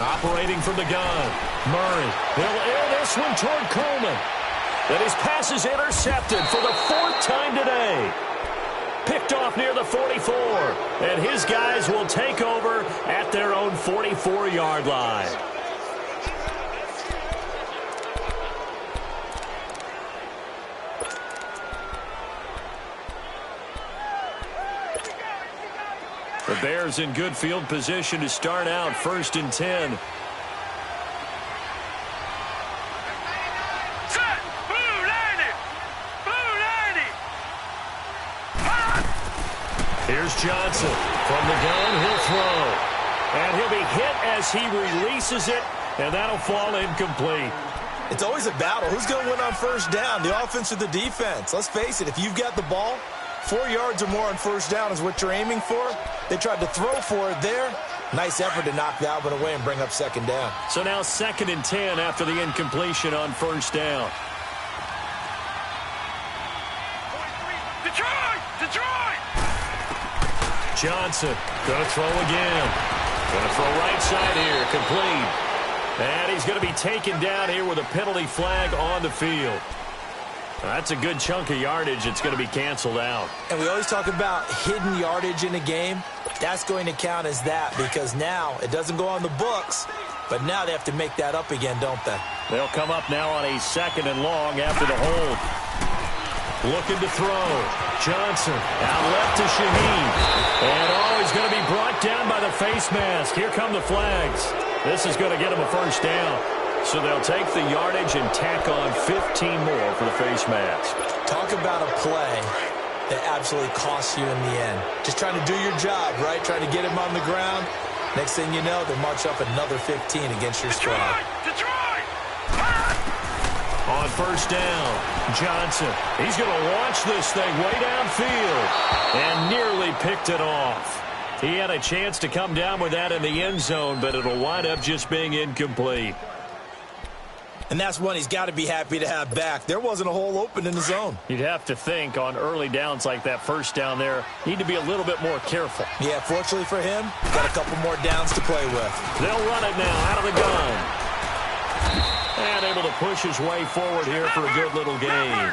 Operating from the gun. Murray. He'll air this one toward Coleman. And his pass is intercepted for the 4th time today. Picked off near the 44. And his guys will take over at their own 44-yard line. The Bears in good field position to start out 1st and 10. Set! Blue 90! Blue 90! Here's Johnson. From the gun, he'll throw. And he'll be hit as he releases it, and that'll fall incomplete. It's always a battle. Who's going to win on 1st down, the offense or the defense? Let's face it, if you've got the ball, 4 yards or more on 1st down is what you're aiming for. They tried to throw for it there. Nice effort to knock that one away and bring up 2nd down. So now 2nd and 10 after the incompletion on 1st down. Detroit! Johnson going to throw again. Going to throw right side here, complete. And he's going to be taken down here with a penalty flag on the field. That's a good chunk of yardage. It's going to be canceled out. And we always talk about hidden yardage in a game. That's going to count as that because now it doesn't go on the books, but now they have to make that up again, don't they? They'll come up now on a 2nd and long after the hold. Looking to throw. Johnson out left to Shaheen. And he's going to be brought down by the face mask. Here come the flags. This is going to get him a 1st down. So they'll take the yardage and tack on 15 more for the face mask. Talk about a play that absolutely costs you in the end. Just trying to do your job, right? Trying to get him on the ground. Next thing you know, they march up another 15 against your squad. Detroit! On 1st down, Johnson. He's going to launch this thing way downfield and nearly picked it off. He had a chance to come down with that in the end zone, but it'll wind up just being incomplete. And that's one he's got to be happy to have back. There wasn't a hole open in the zone. You'd have to think on early downs like that 1st down there, need to be a little bit more careful. Yeah, fortunately for him, got a couple more downs to play with. They'll run it now out of the gun. And able to push his way forward here for a good little gain.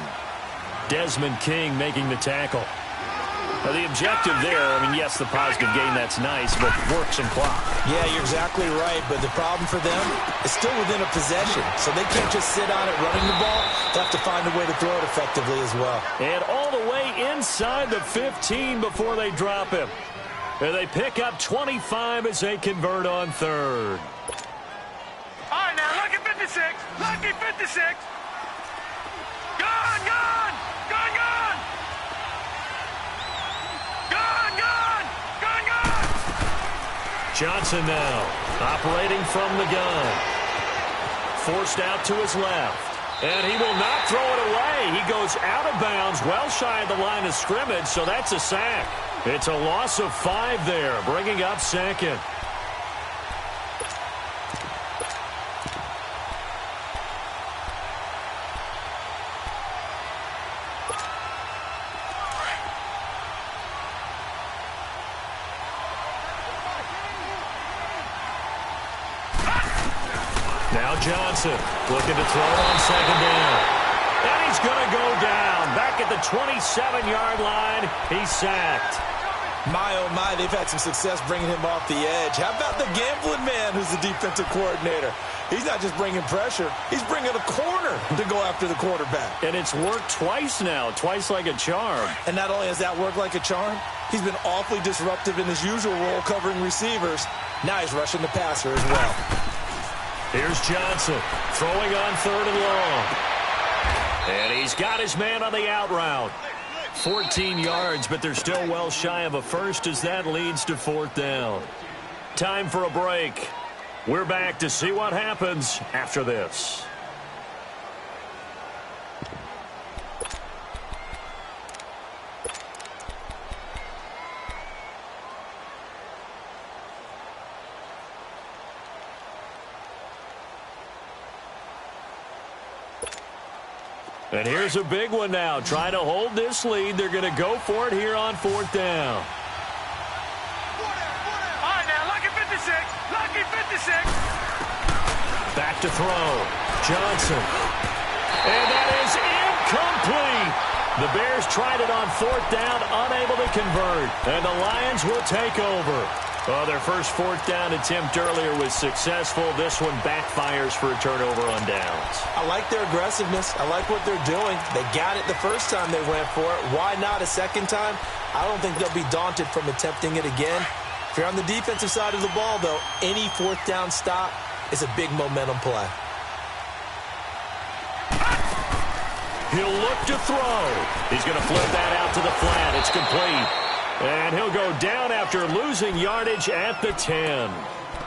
Desmond King making the tackle. Now, the objective there, yes, the positive gain, that's nice, but work some clock. Yeah, you're exactly right, but the problem for them is still within a possession, so they can't just sit on it running the ball. They have to find a way to throw it effectively as well. And all the way inside the 15 before they drop him. And they pick up 25 as they convert on third. All right, now, lucky 56. Lucky 56. Gone, gone. Gone, gone. Gone, gone. Gone, gone. Johnson now operating from the gun. Forced out to his left. And he will not throw it away. He goes out of bounds, well shy of the line of scrimmage, so that's a sack. It's a loss of 5 there, bringing up second. Now Johnson looking to throw on second down. And he's going to go down. Back at the 27-yard line, he's sacked. My, oh my, they've had some success bringing him off the edge. How about the gambling man who's the defensive coordinator? He's not just bringing pressure. He's bringing a corner to go after the quarterback. And it's worked twice now, twice like a charm. And not only has that worked like a charm, he's been awfully disruptive in his usual role covering receivers. Now he's rushing the passer as well. Here's Johnson throwing on third and long. And he's got his man on the out route. 14 yards, but they're still well shy of a first as that leads to fourth down. Time for a break. We're back to see what happens after this. And here's a big one now. Trying to hold this lead. They're going to go for it here on fourth down. All right, now, lucky 56. Lucky 56. Back to throw. Johnson. And that is incomplete. The Bears tried it on fourth down, unable to convert. And the Lions will take over. Well, their first fourth down attempt earlier was successful. This one backfires for a turnover on downs. I like their aggressiveness. I like what they're doing. They got it the first time they went for it. Why not a second time? I don't think they'll be daunted from attempting it again. If you're on the defensive side of the ball, though, any fourth down stop is a big momentum play. He'll look to throw. He's going to flip that out to the flat. It's complete. And he'll go down after losing yardage at the 10.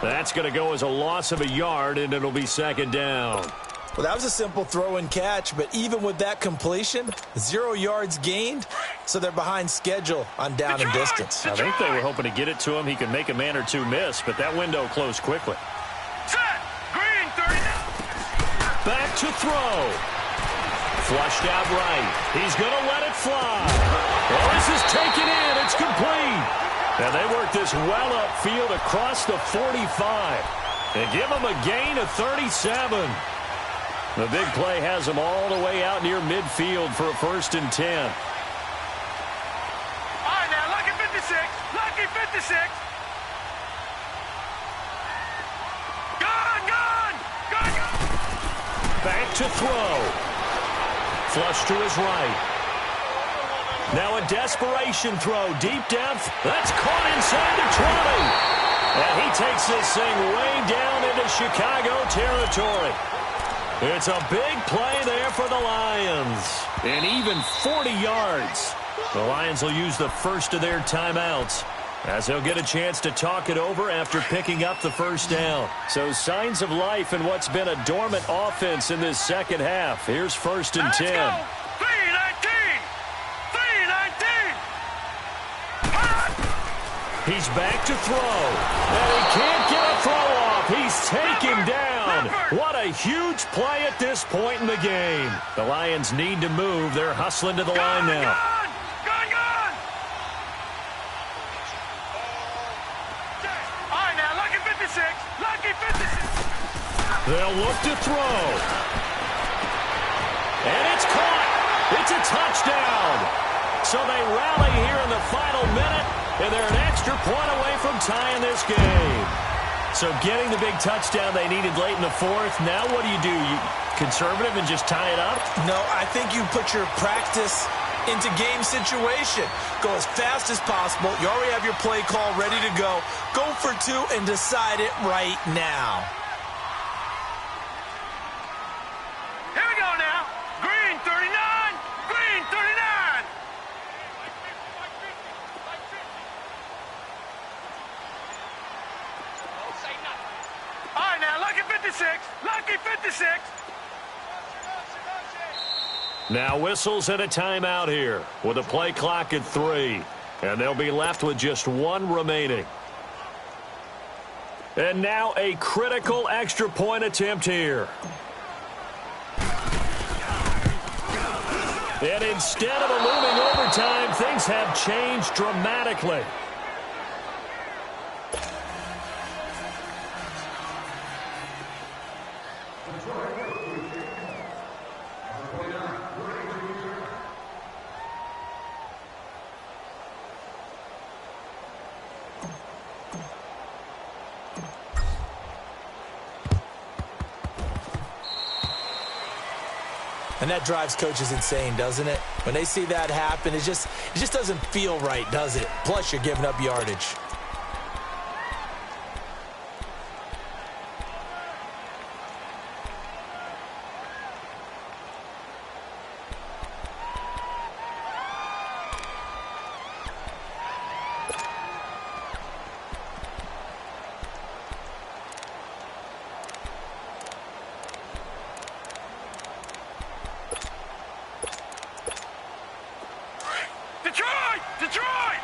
That's going to go as a loss of a yard, and it'll be second down. Well, that was a simple throw and catch, but even with that completion, 0 yards gained, so they're behind schedule on down and distance. I think they were hoping to get it to him. He could make a man or two miss, but that window closed quickly. Set. Green 30. Back to throw. Flushed out right. He's going to let it fly. Well, this is taken in. It's complete. And they work this well upfield across the 45 and give them a gain of 37. The big play has them all the way out near midfield for a 1st and 10. All right, now, lucky 56. Lucky 56. Gone, gone. Gone, gone. Back to throw. Flush to his right. Now a desperation throw deep down. That's caught inside the 20. And he takes this thing way down into Chicago territory. It's a big play there for the Lions. And even 40 yards. The Lions will use the first of their timeouts as they'll get a chance to talk it over after picking up the first down. So signs of life in what's been a dormant offense in this second half. Here's 1st and 10. 319. 319. He's back to throw. And he can't get a throw off. He's taken down. What a huge play at this point in the game. The Lions need to move. They're hustling to the line now. Gone, gone. All right, now, lucky 56. Lucky 56. They'll look to throw. And it's caught. It's a touchdown. So they rally here in the final minute, and they're an extra point away from tying this game. So getting the big touchdown they needed late in the fourth. Now what do? You conservative and just tie it up? No, I think you put your practice into game situation. Go as fast as possible. You already have your play call ready to go. Go for two and decide it right now. Here we go now. Green 39. Green 39. All right, now, lucky 56. Lucky 56. Now whistles and a timeout here with a play clock at 3. And they'll be left with just one remaining. And now a critical extra point attempt here. And instead of a looming overtime, things have changed dramatically. And that drives coaches insane, doesn't it? When they see that happen, it just doesn't feel right, does it? Plus, you're giving up yardage. Detroit!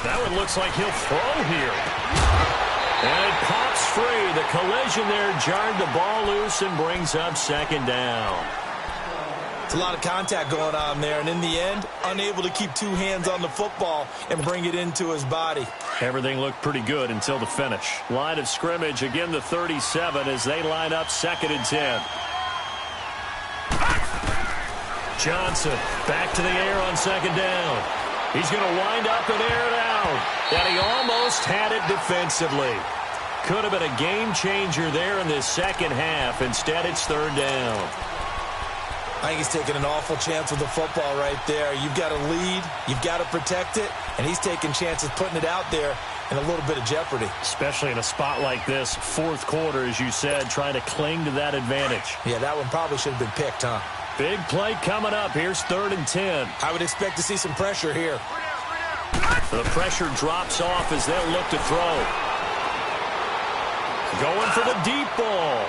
That one looks like he'll throw here. And it pops free. The collision there jarred the ball loose and brings up second down. It's a lot of contact going on there, and in the end, unable to keep two hands on the football and bring it into his body. Everything looked pretty good until the finish. Line of scrimmage, again the 37 as they line up 2nd and 10. Johnson back to the air on 2nd down. He's going to wind up and air it out. And he almost had it defensively. Could have been a game changer there in this second half. Instead, it's 3rd down. I think he's taking an awful chance with the football right there. You've got to lead. You've got to protect it. And he's taking chances putting it out there in a little bit of jeopardy. Especially in a spot like this, 4th quarter, as you said, trying to cling to that advantage. Yeah, that one probably should have been picked, huh? Big play coming up. Here's 3rd and 10. I would expect to see some pressure here. The pressure drops off as they'll look to throw. Going for the deep ball.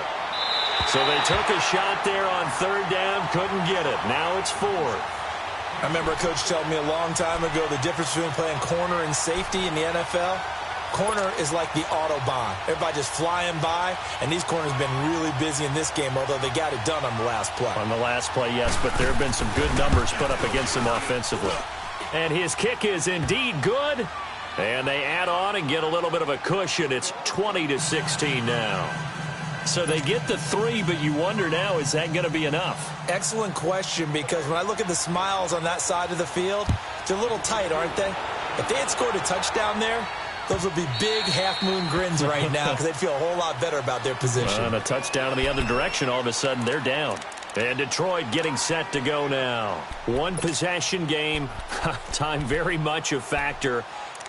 So they took a shot there on 3rd down, couldn't get it. Now it's 4th. I remember a coach told me a long time ago the difference between playing corner and safety in the NFL. Corner is like the Autobahn. Everybody just flying by, and these corners have been really busy in this game, although they got it done on the last play. On the last play, yes, but there have been some good numbers put up against them offensively. And his kick is indeed good, and they add on and get a little bit of a cushion. It's 20-16 now. So they get the 3, but you wonder now, is that going to be enough? Excellent question, because when I look at the smiles on that side of the field, they're a little tight, aren't they? If they had scored a touchdown there, those would be big half-moon grins right now because they'd feel a whole lot better about their position. And a touchdown in the other direction, all of a sudden they're down. And Detroit getting set to go now. One possession game, time very much a factor.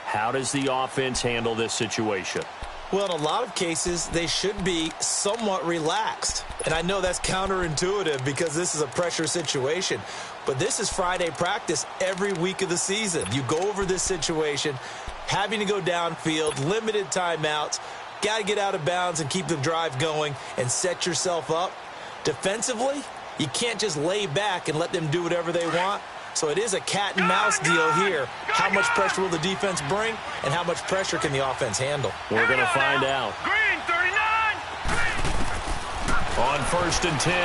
How does the offense handle this situation? Well, in a lot of cases, they should be somewhat relaxed. And I know that's counterintuitive because this is a pressure situation. But this is Friday practice every week of the season. You go over this situation, having to go downfield, limited timeouts, got to get out of bounds and keep the drive going and set yourself up. Defensively, you can't just lay back and let them do whatever they want. So it is a cat and mouse deal here. How much pressure will the defense bring, and how much pressure can the offense handle? We're going to find out. Green 39. On 1st and 10,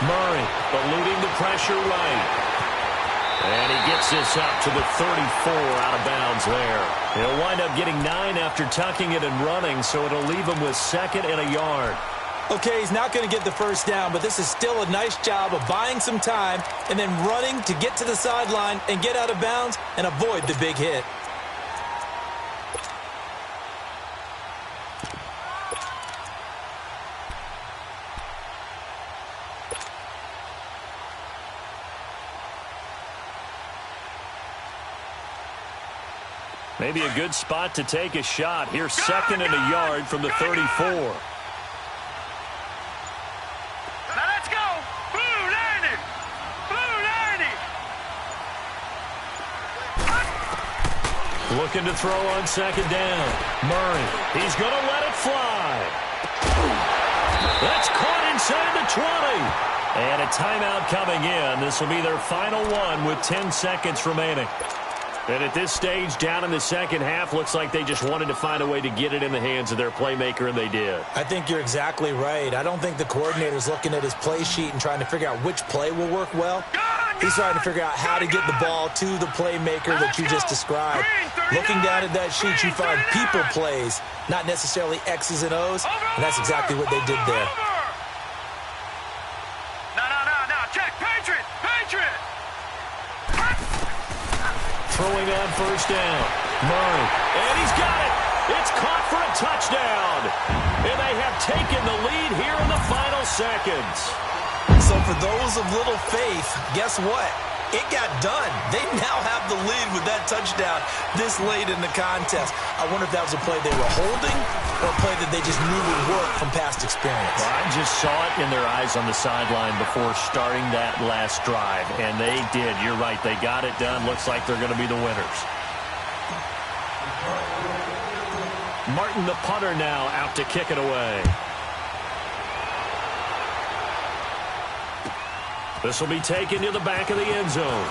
Murray eluding the pressure right. And he gets this up to the 34 out of bounds there. He'll wind up getting 9 after tucking it and running, so it'll leave him with 2nd and a yard. Okay, he's not going to get the first down, but this is still a nice job of buying some time and then running to get to the sideline and get out of bounds and avoid the big hit. Maybe a good spot to take a shot. Here's second and a yard from the 34. Now let's go. Blue 90. Blue 90. Looking to throw on second down. Murray, he's going to let it fly. That's caught inside the 20. And a timeout coming in. This will be their final one with 10 seconds remaining. And at this stage, down in the second half, looks like they just wanted to find a way to get it in the hands of their playmaker, and they did. I think you're exactly right. I don't think the coordinator's looking at his play sheet and trying to figure out which play will work well. He's trying to figure out how to get the ball to the playmaker that you just described. Looking down at that sheet, you find people plays, not necessarily X's and O's, and that's exactly what they did there. No. Check. Patriot. Throwing on first down. Murray. And he's got it. It's caught for a touchdown. And they have taken the lead here in the final seconds. So for those of little faith, guess what? It got done. They now have the lead with that touchdown this late in the contest. I wonder if that was a play they were holding or a play that they just knew would work from past experience. Well, I just saw it in their eyes on the sideline before starting that last drive, and they did. You're right. They got it done. Looks like they're going to be the winners. Martin, the punter, now out to kick it away. This will be taken to the back of the end zone.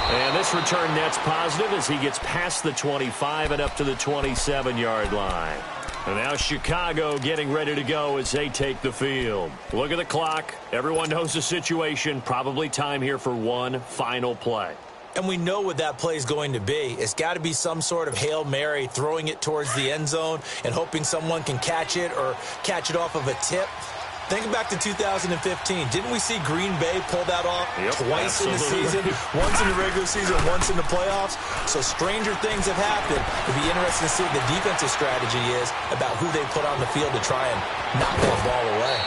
And this return net's positive as he gets past the 25 and up to the 27-yard line. And now Chicago getting ready to go as they take the field. Look at the clock. Everyone knows the situation. Probably time here for one final play. And we know what that play is going to be. It's got to be some sort of Hail Mary, throwing it towards the end zone and hoping someone can catch it or catch it off of a tip. Think back to 2015. Didn't we see Green Bay pull that off twice in the season? Once in the regular season, once in the playoffs. So stranger things have happened. It'll be interesting to see what the defensive strategy is about who they put on the field to try and knock that ball away.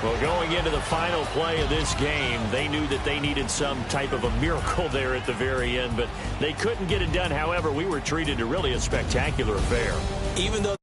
Well, going into the final play of this game, they knew that they needed some type of a miracle there at the very end, but they couldn't get it done. However, we were treated to really a spectacular affair. Even though